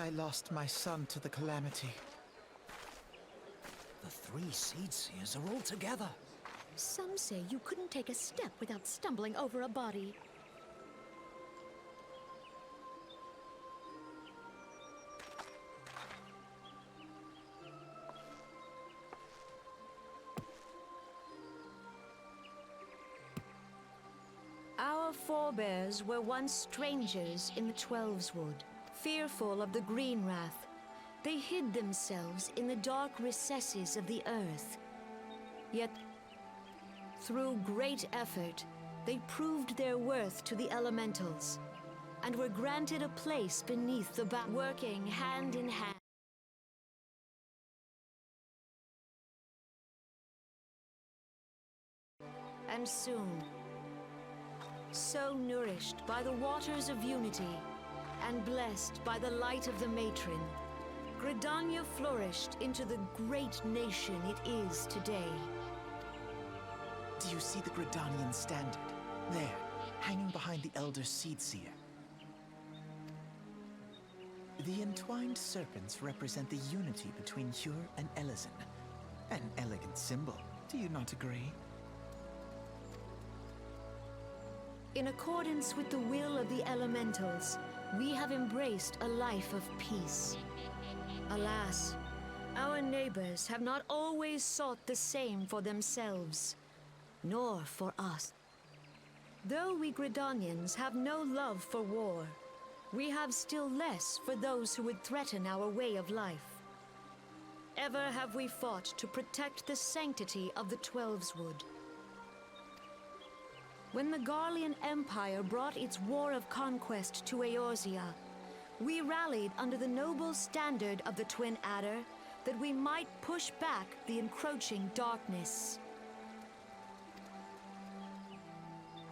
I lost my son to the calamity. The three seed seers are all together. Some say you couldn't take a step without stumbling over a body. Our forebears were once strangers in the Twelveswood, fearful of the Green Wrath. They hid themselves in the dark recesses of the earth. Yet, through great effort, they proved their worth to the elementals, and were granted a place beneath the working hand in hand. And soon, so nourished by the waters of unity, and blessed by the light of the matron, Gridania flourished into the great nation it is today. Do you see the Gridanian standard? There, hanging behind the Elder Seedseer. The entwined serpents represent the unity between Hyur and Elezen. An elegant symbol, do you not agree? In accordance with the will of the elementals, we have embraced a life of peace. Alas, our neighbors have not always sought the same for themselves, nor for us. Though we Gridanians have no love for war, we have still less for those who would threaten our way of life. Ever have we fought to protect the sanctity of the Twelveswood. When the Garlean Empire brought its war of conquest to Eorzea, we rallied under the noble standard of the Twin Adder that we might push back the encroaching darkness.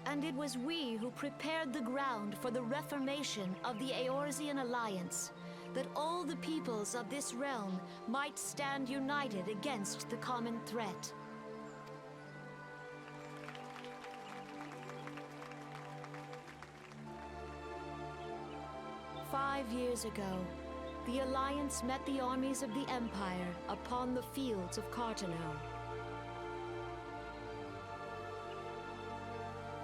And it was we who prepared the ground for the reformation of the Eorzean Alliance, that all the peoples of this realm might stand united against the common threat. "5 years ago, the Alliance met the armies of the Empire upon the fields of Carteneau.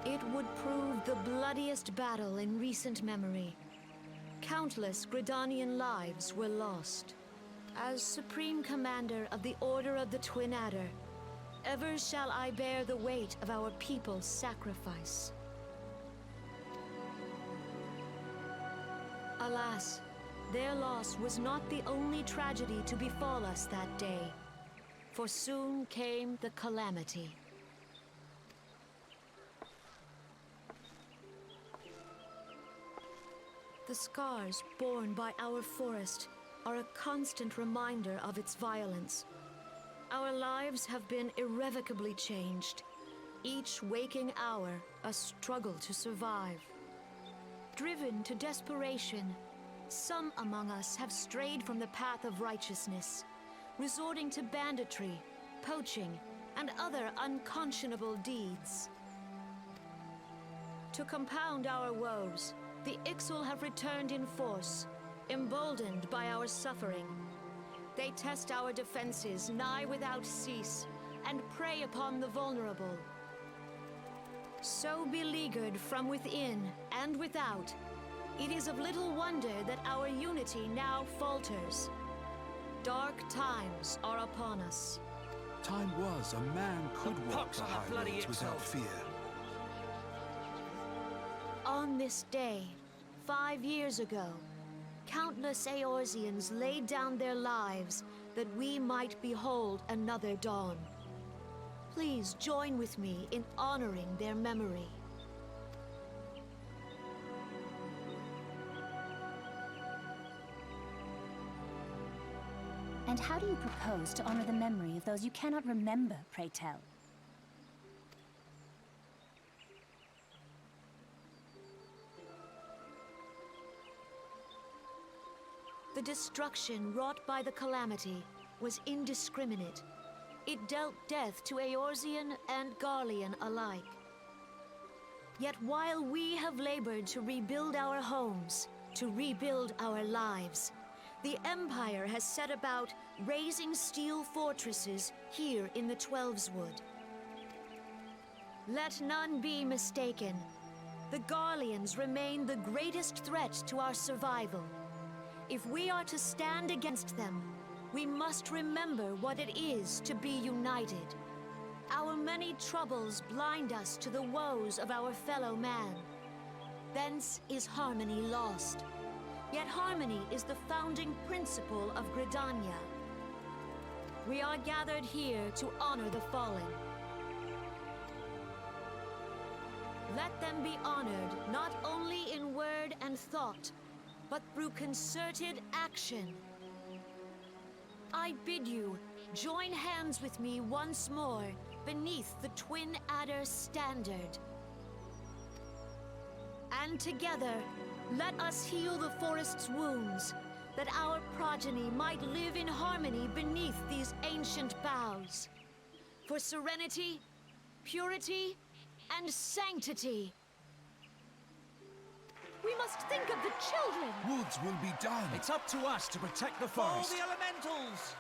It would prove the bloodiest battle in recent memory. Countless Gridanian lives were lost. As Supreme Commander of the Order of the Twin Adder, ever shall I bear the weight of our people's sacrifice. Alas, their loss was not the only tragedy to befall us that day, for soon came the calamity. The scars borne by our forest are a constant reminder of its violence. Our lives have been irrevocably changed, each waking hour a struggle to survive. Driven to desperation, some among us have strayed from the path of righteousness, resorting to banditry, poaching, and other unconscionable deeds. To compound our woes, the Ixal have returned in force, emboldened by our suffering. They test our defenses nigh without cease, and prey upon the vulnerable. So beleaguered from within and without, it is of little wonder that our unity now falters. Dark times are upon us. Time was a man could walk the high roads without fear. On this day, 5 years ago, countless Eorzeans laid down their lives that we might behold another dawn. Please join with me in honoring their memory. And how do you propose to honor the memory of those you cannot remember, pray tell? The destruction wrought by the calamity was indiscriminate. It dealt death to Eorzean and Garlean alike. Yet while we have labored to rebuild our homes, to rebuild our lives, The Empire has set about raising steel fortresses here in the Twelveswood. Let none be mistaken. The Garleans remain the greatest threat to our survival. If we are to stand against them, we must remember what it is to be united. Our many troubles blind us to the woes of our fellow man. Thence is harmony lost. Yet harmony is the founding principle of Gridania. We are gathered here to honor the fallen. Let them be honored not only in word and thought, but through concerted action. I bid you join hands with me once more beneath the Twin Adder's standard. And together, let us heal the forest's wounds, that our progeny might live in harmony beneath these ancient boughs. For serenity, purity, and sanctity. We must think of the children! Woods will be done. It's up to us to protect the Follow forest. the elementals!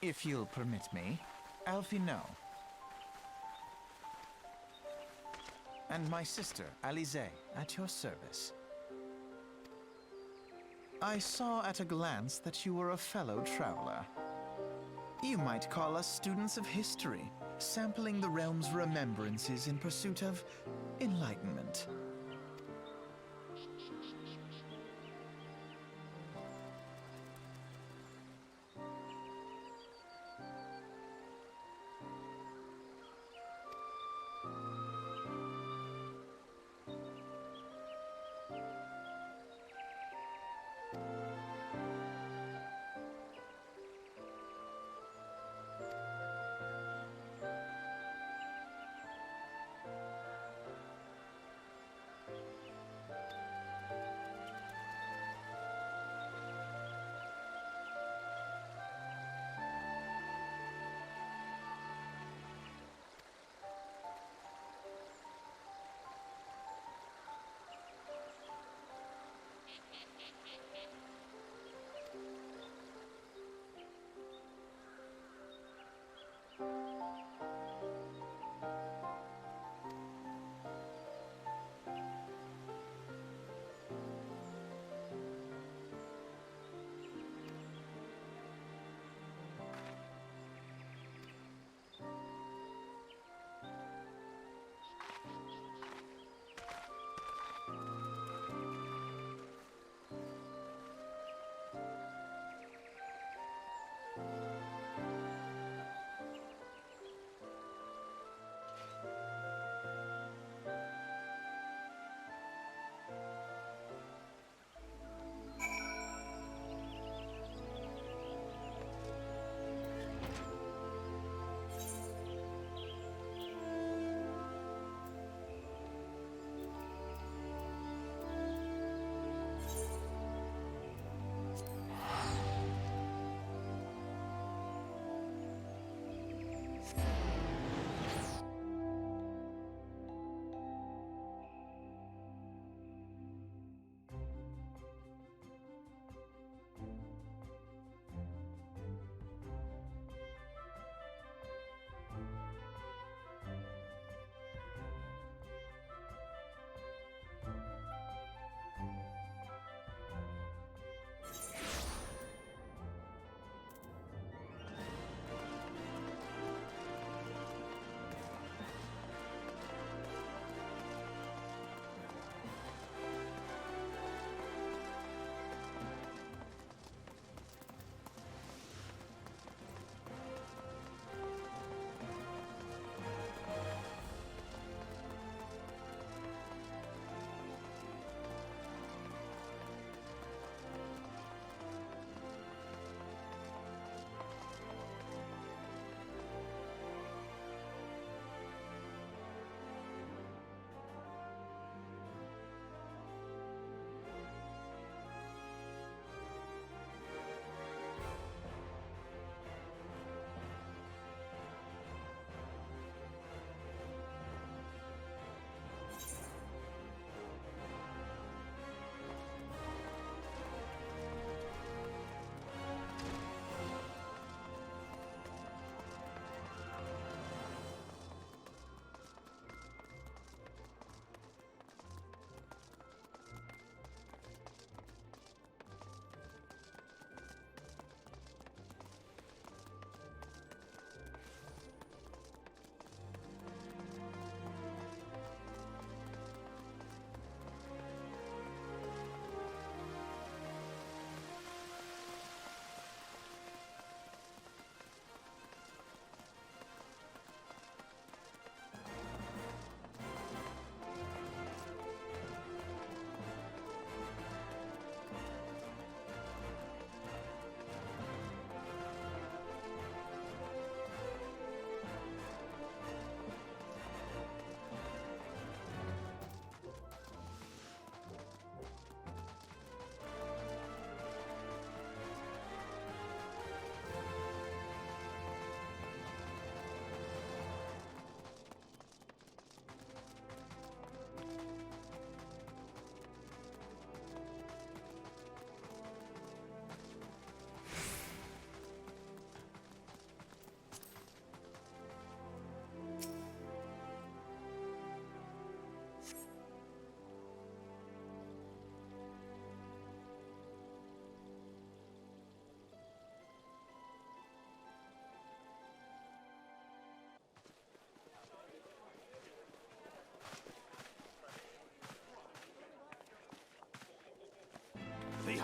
If you'll permit me, Alfino. And my sister, Alize, at your service. I saw at a glance that you were a fellow traveler. You might call us students of history, sampling the realm's remembrances in pursuit of enlightenment.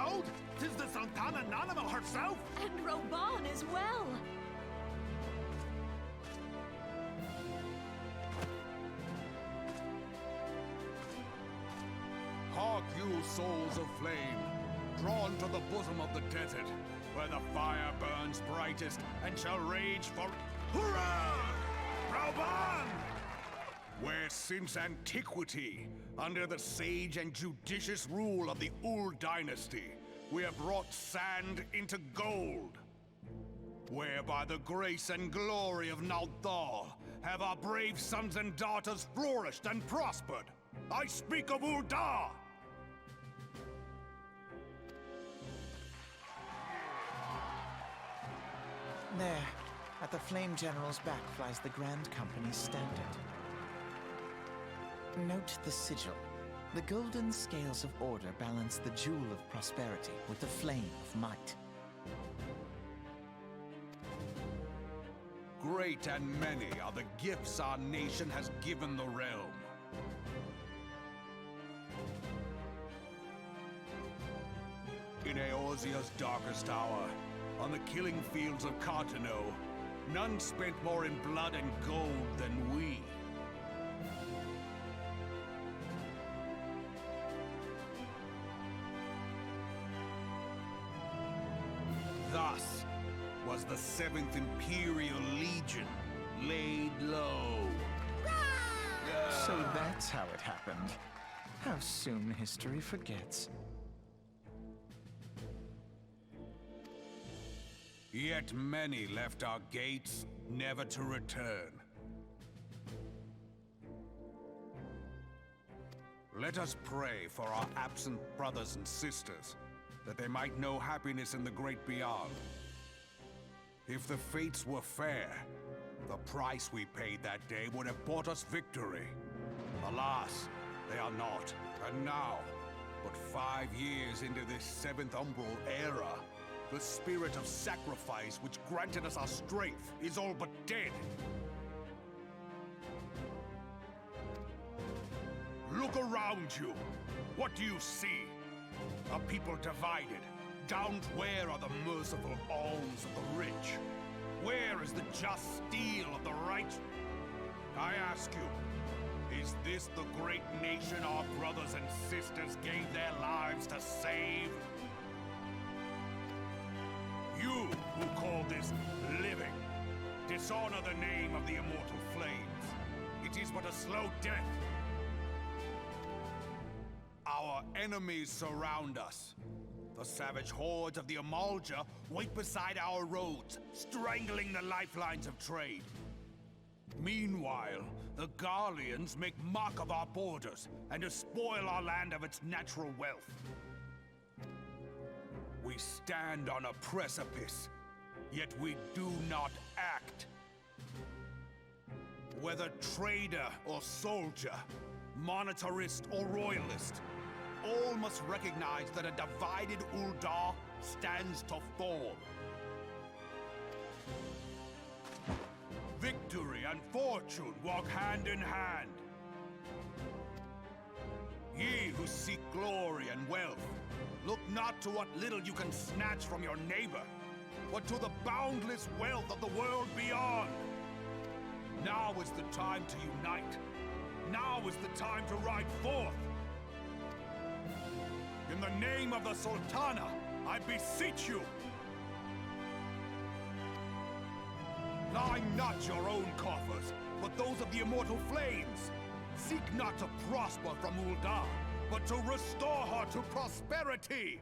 Behold, 'tis the Sultana Nanimal herself! And Roban as well! Hark you, souls of flame, drawn to the bosom of the desert, where the fire burns brightest and shall rage for... Hurrah! Roban! Where since antiquity, under the sage and judicious rule of the Ul dynasty, we have wrought sand into gold. Where by the grace and glory of Naldal have our brave sons and daughters flourished and prospered. I speak of Uldar! There, at the Flame General's back flies the Grand Company's standard. Note the sigil. The golden scales of order balance the jewel of prosperity with the flame of might. Great and many are the gifts our nation has given the realm. In Eorzea's darkest hour, on the killing fields of Cartano, none spent more in blood and gold than we. Thus was the 7th Imperial Legion laid low. So that's how it happened. How soon history forgets. Yet many left our gates, never to return. Let us pray for our absent brothers and sisters, that they might know happiness in the great beyond. If the fates were fair, the price we paid that day would have bought us victory. Alas, they are not. And now, but 5 years into this 7th Umbral era, the spirit of sacrifice which granted us our strength is all but dead. Look around you. What do you see? A people divided. Down where are the merciful alms of the rich? Where is the just steel of the right? I ask you, is this the great nation our brothers and sisters gave their lives to save? You who call this living, dishonor the name of the immortal flames. It is but a slow death. Our enemies surround us. The savage hordes of the Amalja wait beside our roads, strangling the lifelines of trade. Meanwhile, the Garleans make mock of our borders and despoil our land of its natural wealth. We stand on a precipice, yet we do not act. Whether trader or soldier, monetarist or royalist, all must recognize that a divided Uldar stands to fall. Victory and fortune walk hand in hand. Ye who seek glory and wealth, look not to what little you can snatch from your neighbor, but to the boundless wealth of the world beyond. Now is the time to unite. Now is the time to ride forth. In the name of the Sultana, I beseech you. Line not your own coffers, but those of the immortal flames. Seek not to prosper from Uldar, but to restore her to prosperity.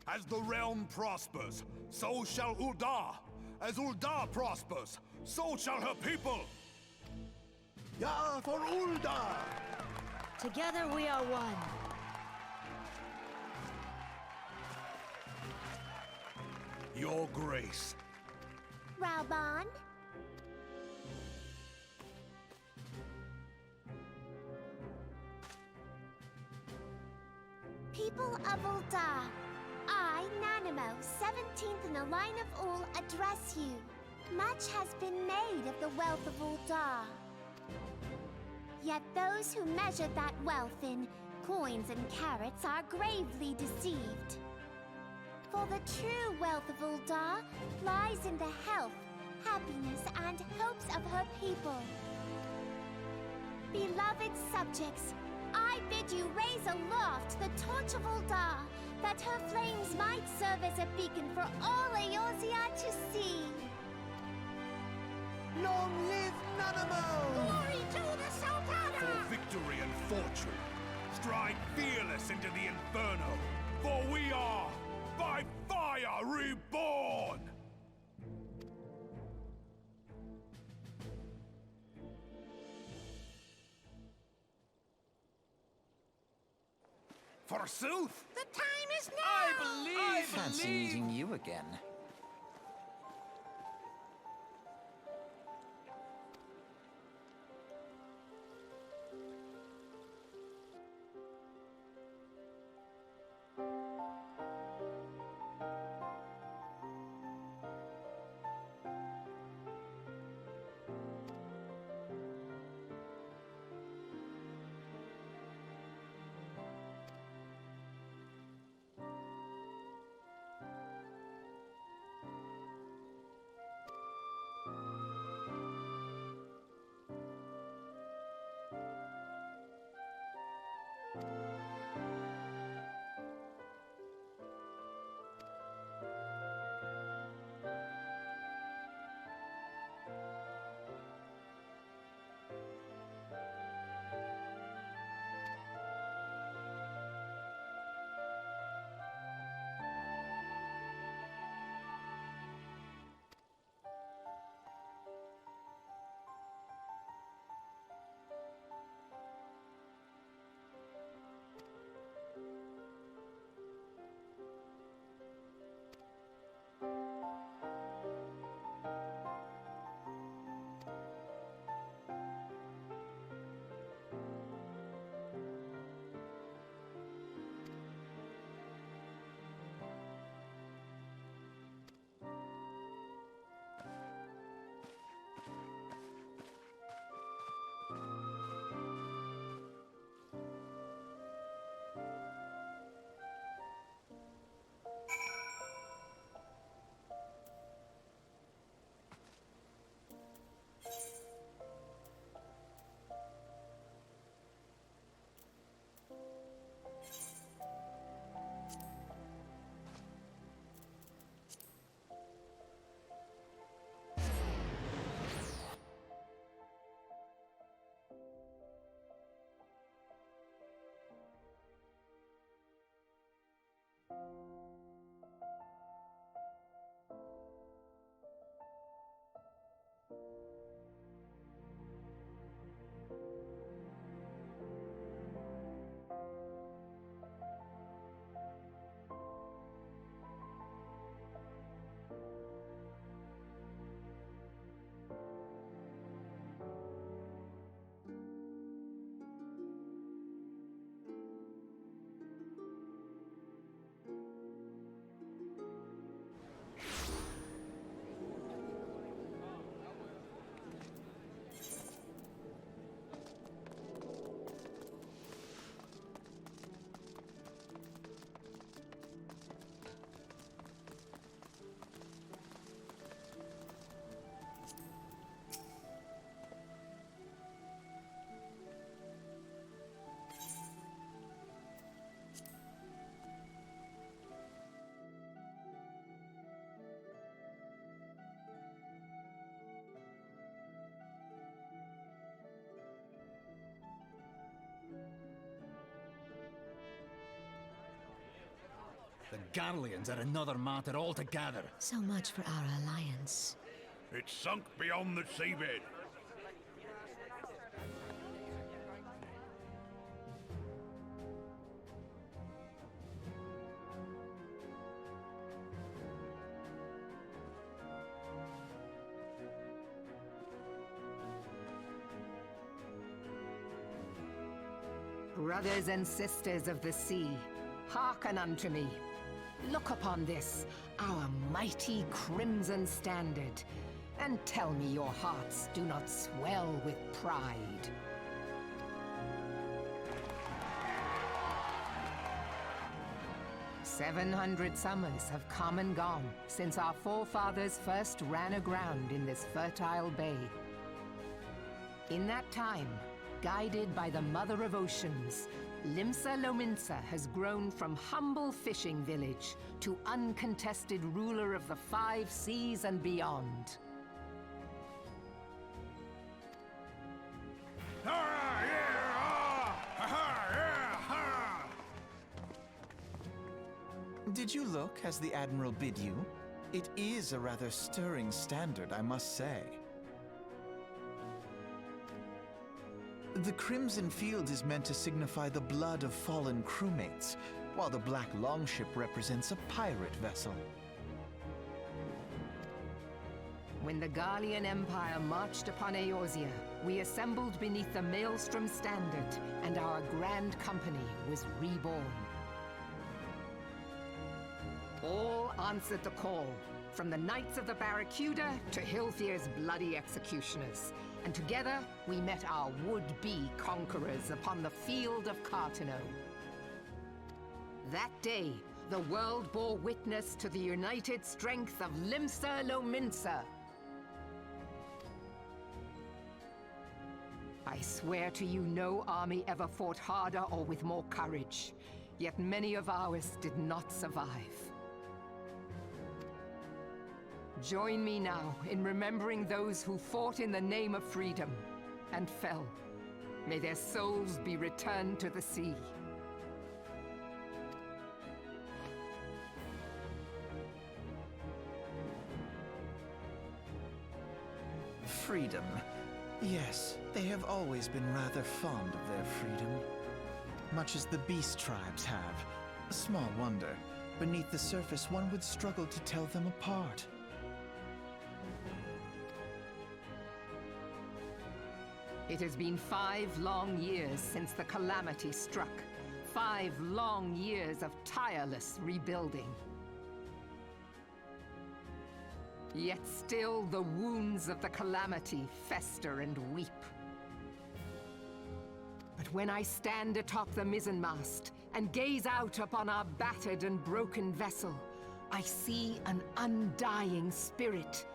As the realm prospers, so shall Uldar. As Uldar prospers, so shall her people. Yeah, for Uldar! Together we are one. Your Grace. Rauban? People of Uldar, I, Nanimo, 17th in the line of Ul, address you. Much has been made of the wealth of Uldar. Yet those who measure that wealth in coins and carats are gravely deceived. For the true wealth of Uldar lies in the health, happiness, and hopes of her people. Beloved subjects, I bid you raise aloft the torch of Uldar, that her flames might serve as a beacon for all Eorzea to see. Long live Nanamo! Glory to the Sultana! For victory and fortune, stride fearless into the Inferno, for we are, by fire, reborn! Forsooth! The time is now! I fancy meeting you again. The Garleans are another matter altogether. So much for our alliance. It's sunk beyond the seabed. Brothers and sisters of the sea, hearken unto me. Look upon this, our mighty crimson standard, and tell me your hearts do not swell with pride. 700 summers have come and gone since our forefathers first ran aground in this fertile bay. In that time, guided by the Mother of Oceans, Limsa Lominsa has grown from humble fishing village to uncontested ruler of the 5 seas and beyond. Did you look as the Admiral bid you? It is a rather stirring standard, I must say. The Crimson Field is meant to signify the blood of fallen crewmates, while the Black Longship represents a pirate vessel. When the Garlean Empire marched upon Eorzea, we assembled beneath the Maelstrom Standard, and our Grand Company was reborn. All answered the call, from the Knights of the Barracuda to Hilthier's bloody executioners. And together, we met our would-be conquerors upon the field of Cartano. That day, the world bore witness to the united strength of Limsa Lominsa. I swear to you, no army ever fought harder or with more courage. Yet many of ours did not survive. Join me now in remembering those who fought in the name of freedom and fell. May their souls be returned to the sea. Freedom. Yes, they have always been rather fond of their freedom. Much as the beast tribes have. Small wonder. Beneath the surface, one would struggle to tell them apart. It has been 5 long years since the calamity struck. 5 long years of tireless rebuilding. Yet still the wounds of the calamity fester and weep. But when I stand atop the mizzenmast and gaze out upon our battered and broken vessel, I see an undying spirit.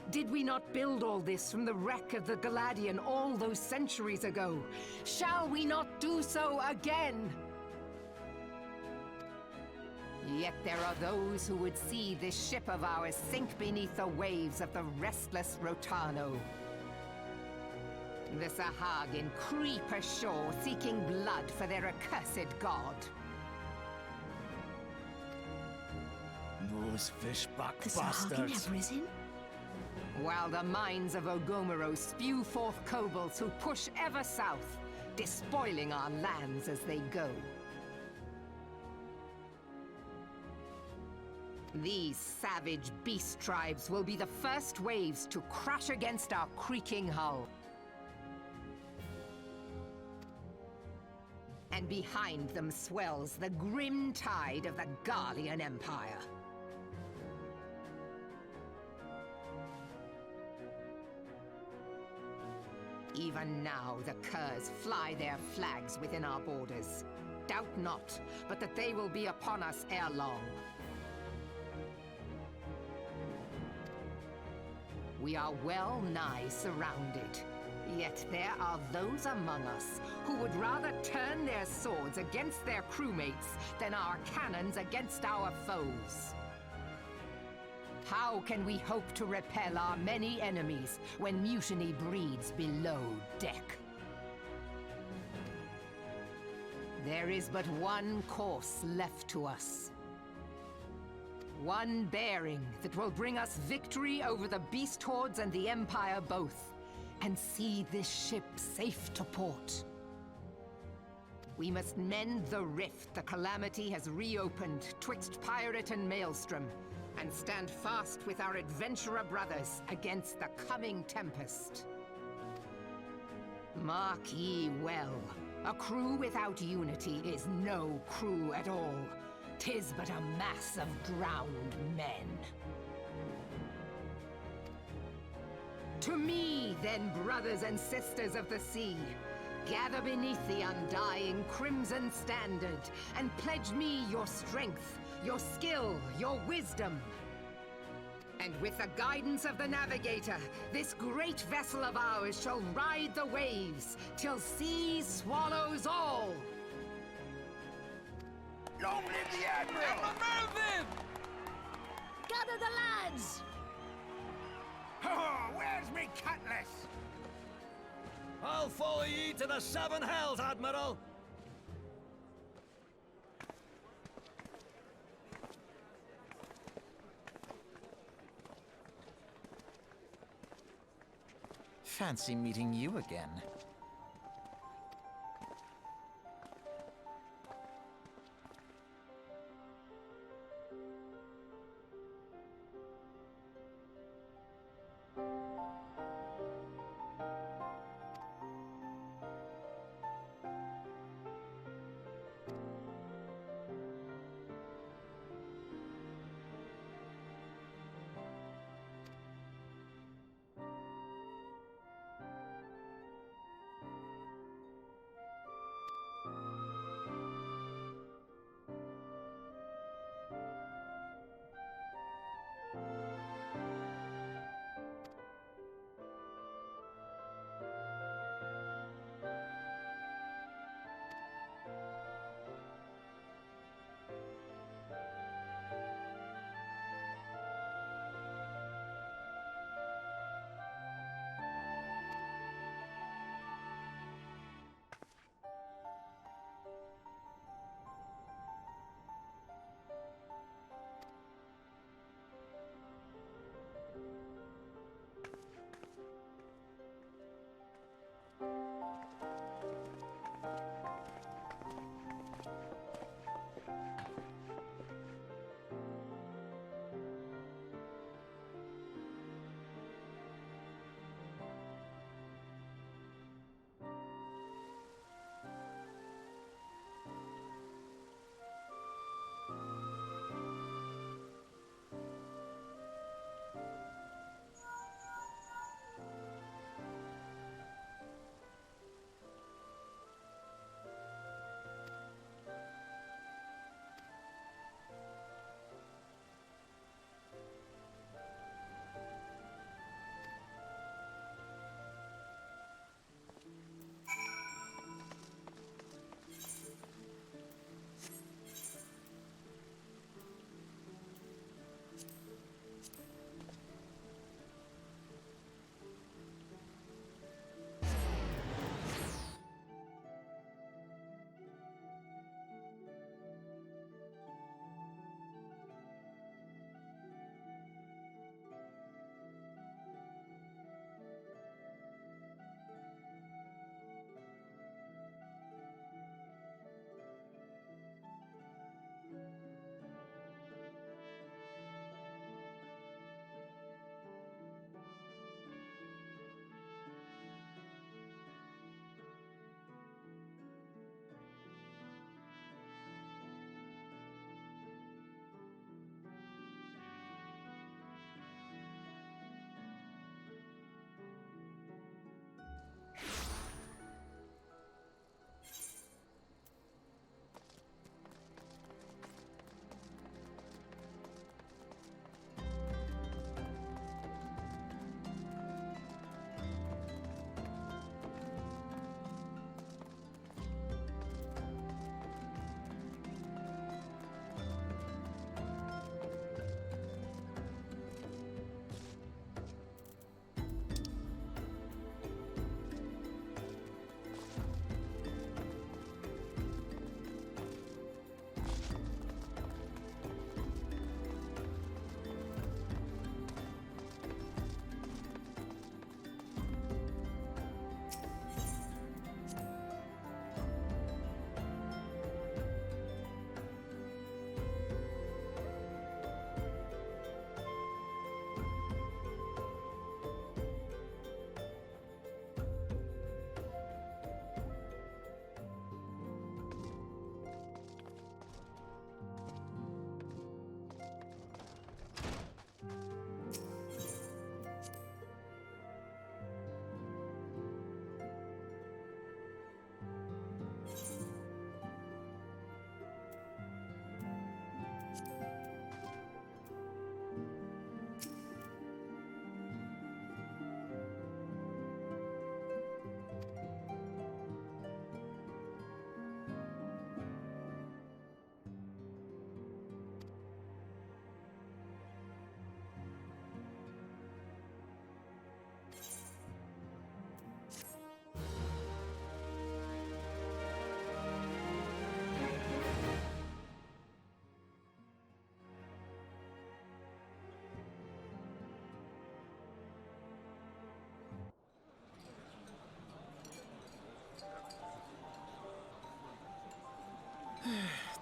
Did we not build all this from the wreck of the Galadian all those centuries ago? Shall we not do so again? Yet there are those who would see this ship of ours sink beneath the waves of the restless Rotano. The Sahagin creep ashore seeking blood for their accursed god. Those fishbuck The Sahagin have risen? While the mines of Ogomoro spew forth kobolds who push ever south, despoiling our lands as they go. These savage beast tribes will be the first waves to crash against our creaking hull. And behind them swells the grim tide of the Garlean Empire. Even now, the curs fly their flags within our borders. Doubt not, but that they will be upon us ere long. We are well nigh surrounded. Yet there are those among us who would rather turn their swords against their crewmates than our cannons against our foes. How can we hope to repel our many enemies when mutiny breeds below deck? There is but one course left to us. One bearing that will bring us victory over the beast hordes and the Empire both, and see this ship safe to port. We must mend the rift the calamity has reopened twixt pirate and maelstrom, and stand fast with our adventurer brothers against the coming tempest. Mark ye well, a crew without unity is no crew at all. 'Tis but a mass of drowned men. To me, then, brothers and sisters of the sea, gather beneath the undying crimson standard, and pledge me your strength, your skill, your wisdom. And with the guidance of the navigator, this great vessel of ours shall ride the waves till sea swallows all. Long live the Admiral! Move Gather the lads! Oh, where's me cutlass? I'll follow ye to the seven hells, Admiral! Fancy meeting you again.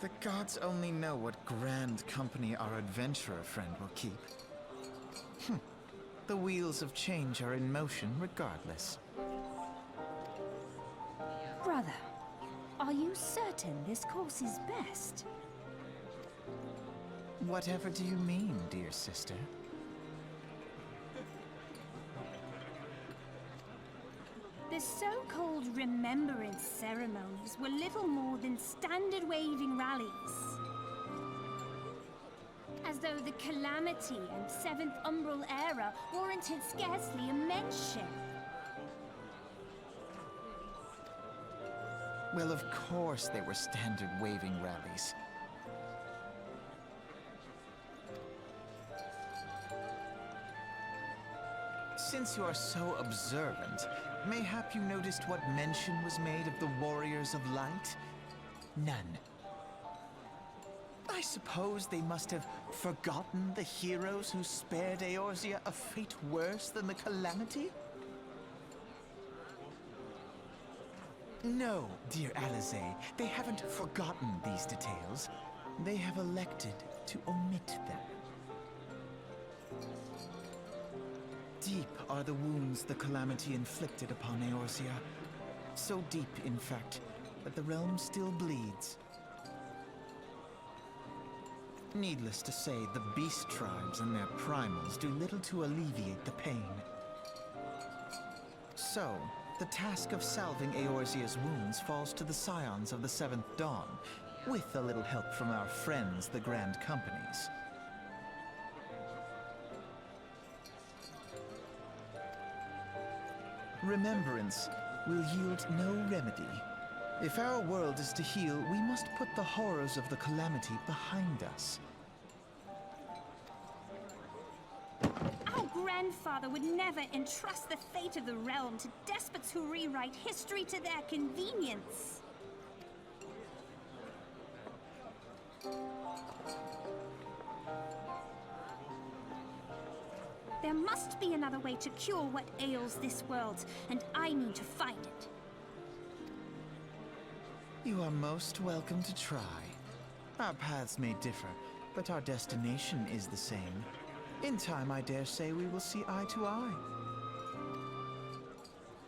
The gods only know what grand company our adventurer friend will keep. The wheels of change are in motion regardless. Brother, are you certain this course is best? Whatever do you mean, dear sister? The so-called remembrance ceremonies were little more than standard waving rallies. As though the Calamity and Seventh Umbral era warranted scarcely a mention. Well, of course they were standard waving rallies. Since you are so observant, mayhap you noticed what mention was made of the Warriors of Light? None. I suppose they must have forgotten the heroes who spared Eorzea a fate worse than the Calamity? No, dear Alizé, they haven't forgotten these details. They have elected to omit them. Deep are the wounds the Calamity inflicted upon Eorzea. So deep, in fact, that the realm still bleeds. Needless to say, the beast tribes and their primals do little to alleviate the pain. So, the task of salving Eorzea's wounds falls to the scions of the Seventh Dawn, with a little help from our friends, the Grand Companies. Remembrance will yield no remedy. If our world is to heal, we must put the horrors of the Calamity behind us. Our grandfather would never entrust the fate of the realm to despots who rewrite history to their convenience. There must be another way to cure what ails this world, and I mean to find it. You are most welcome to try. Our paths may differ, but our destination is the same. In time, I dare say we will see eye to eye.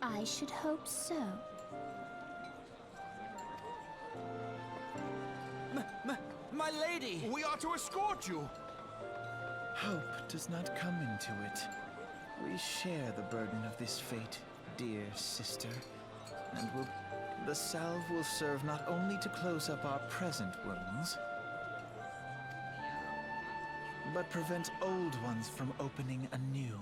I should hope so. My lady! We are to escort you! Hope does not come into it. We share the burden of this fate, dear sister. And the salve will serve not only to close up our present wounds, but prevent old ones from opening anew.